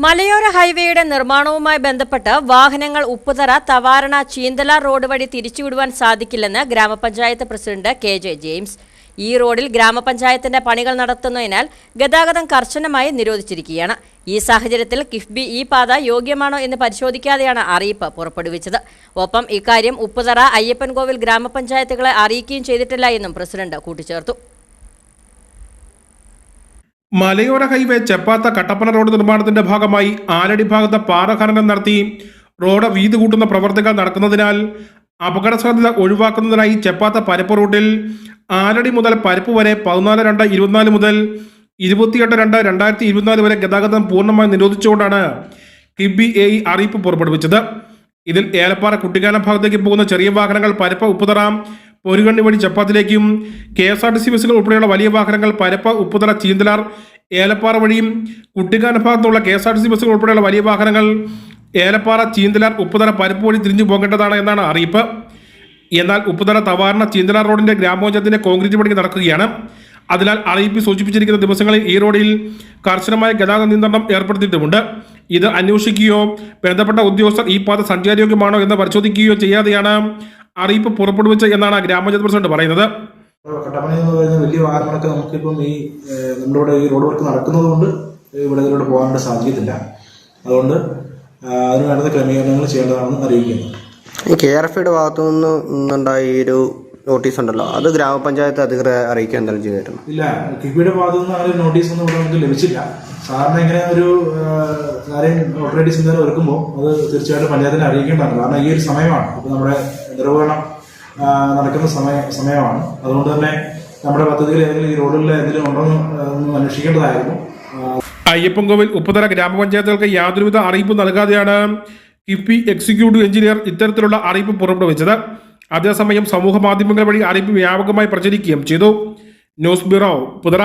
മലയോര ഹൈവേയുടെ നിർമ്മാണവുമായി ബന്ധപ്പെട്ട് വാഹനങ്ങൾ ഉപ്പുതറ, തവാരണ, ചീന്തല റോഡ് വഴി തിരിച്ചുവിടുവാൻ സാധിക്കില്ലെന്ന് ഗ്രാമപഞ്ചായത്ത് പ്രസിഡന്റ് കെ.ജെ. ജെയിംസ്. ഈ റോഡിൽ ഗ്രാമപഞ്ചായത്തിന്റെ പണികൾ നടത്തുന്നതിനാൽ ഗതാഗതം കർശനമായി നിരോധിച്ചിരിക്കുകയാണ്. ഈ സാഹചര്യത്തിൽ കിഫ്ബി ഈ പാത യോഗ്യമാണോ എന്ന് പരിശോധിക്കാതെയാണ് അറിയിപ്പ് പുറപ്പെടുവിച്ചത്. ഒപ്പം ഇക്കാര്യം ഉപ്പുതറ, അയ്യപ്പൻകോവിൽ ഗ്രാമപഞ്ചായത്തുകളെ അറിയിക്കുകയും ചെയ്തിട്ടില്ല എന്നും പ്രസിഡന്റ് കൂട്ടിച്ചേർത്തു. മലയോര ഹൈവേ ചെപ്പാത്ത കട്ടപ്പന റോഡ് നിർമ്മാണത്തിന്റെ ഭാഗമായി ആലടി ഭാഗത്ത് പാറ ഖനനം നടത്തി റോഡ് വീതി കൂട്ടുന്ന പ്രവർത്തികൾ നടക്കുന്നതിനാൽ അപകട സാധ്യത ഒഴിവാക്കുന്നതിനായി ചെപ്പാത്ത പരപ്പ് റൂട്ടിൽ ആലടി മുതൽ പരപ്പ് വരെ 14/2/24 മുതൽ 28/2/2024 വരെ ഗതാഗതം പൂർണ്ണമായി നിരോധിച്ചുകൊണ്ടാണ് കിബി അറിയിപ്പ് പുറപ്പെടുവിച്ചത്. ഇതിൽ ഏലപ്പാറ കുട്ടിക്കാനം ഭാഗത്തേക്ക് പോകുന്ന ചെറിയ വാഹനങ്ങൾ പരപ്പ്, ഉപ്പുതറ, പൊരുകണ്ണി വഴി ചെപ്പാത്തിലേക്കും KSRTC ബസ്സുകൾ ഉൾപ്പെടെയുള്ള വലിയ വാഹനങ്ങൾ പരപ്പ്, ഉപ്പുതറ, ചീന്തലാർ, ഏലപ്പാറ വഴിയും കുട്ടിക്കാനം ഭാഗത്തുള്ള KSRTC ബസ്സുകൾ ഉൾപ്പെടെയുള്ള വലിയ വാഹനങ്ങൾ ഏലപ്പാറ, ചീന്തലാർ, ഉപ്പുതറ, പരപ്പ് വഴി തിരിഞ്ഞു പോകേണ്ടതാണ് എന്നാണ് അറിയിപ്പ്. എന്നാൽ ഉപ്പുതറ, തവാരണ, ചീന്തലാർ റോഡിന്റെ ഗ്രാമപഞ്ചായത്തിന്റെ കോൺക്രീറ്റ് പണി നടക്കുകയാണ്. അതിനാൽ അറിയിപ്പ് സൂചിപ്പിച്ചിരിക്കുന്ന ദിവസങ്ങളിൽ ഈ റോഡിൽ കർശനമായ ഗതാഗത നിയന്ത്രണം ഏർപ്പെടുത്തിയിട്ടുമുണ്ട്. ഇത് അന്വേഷിക്കുകയോ ബന്ധപ്പെട്ട ഉദ്യോഗസ്ഥർ ഈ പാത സഞ്ചാരയോഗ്യമാണോ എന്ന് പരിശോധിക്കുകയോ ചെയ്യാതെയാണ് അറിയിപ്പ് പുറപ്പെടുവിച്ചത് എന്നാണ് ഗ്രാമപഞ്ചായത്ത് പ്രസിഡന്റ് പറയുന്നത്. കട്ടപ്പന എന്ന് പറയുന്ന വലിയ വാഹനങ്ങളൊക്കെ നമുക്കിപ്പം നമ്മുടെ ഈ റോഡ് വർക്ക് നടക്കുന്നത് കൊണ്ട് ഇതിലൂടെ പോകാനുള്ള സാധ്യതയില്ല. അതുകൊണ്ട് അതിന് വേണ്ട ക്രമീകരണങ്ങൾ ചെയ്യേണ്ടതാണെന്ന് അറിയിക്കുന്നു. ഈ KRFയുടെ ഭാഗത്തു നിന്നുണ്ടായ ഈ ഒരു നോട്ടീസ് ഉണ്ടല്ലോ, അത് ഗ്രാമപഞ്ചായത്ത് അധികൃതരെ അറിയിക്കാൻ എന്തെങ്കിലും ചെയ്തിട്ടുണ്ട്? ഇല്ല, കിഫ്ബിയുടെ ഭാഗത്തു നിന്ന് അങ്ങനെ നോട്ടീസ് ഒന്നും ഇവിടെ നമുക്ക് ലഭിച്ചില്ല. സാധാരണ ഇങ്ങനെ ഒരു കാര്യം ഓട്ടോറൈറ്റി സംവിധാനം ഒരുക്കുമ്പോൾ അത് തീർച്ചയായിട്ടും പഞ്ചായത്തിനെ അറിയിക്കേണ്ടതാണ്. കാരണം ഈ ഒരു സമയമാണ്, ഇപ്പം നമ്മുടെ നിർവഹണം നടക്കുന്ന സമയമാണ്. അതുകൊണ്ട് തന്നെ നമ്മുടെ പദ്ധതിയിൽ ഏതെങ്കിലും ഈ റോഡുകളിൽ എന്തെങ്കിലും ഉണ്ടോ എന്ന് അന്വേഷിക്കേണ്ടതായിരുന്നു. അയ്യപ്പൻകോവിൽ, ഉപ്പുതറ ഗ്രാമപഞ്ചായത്തുകൾക്ക് യാതൊരുവിധ അറിയിപ്പ് നൽകാതെയാണ് കിഫ്ബി എക്സിക്യൂട്ടീവ് എഞ്ചിനീയർ ഇത്തരത്തിലുള്ള അറിയിപ്പ് പുറപ്പെടുവിച്ചത്. അതേസമയം സമൂഹ മാധ്യമങ്ങൾ വഴി അറിയിപ്പ് വ്യാപകമായി പ്രചരിക്കുകയും ചെയ്തു. News bureau, Upputhara.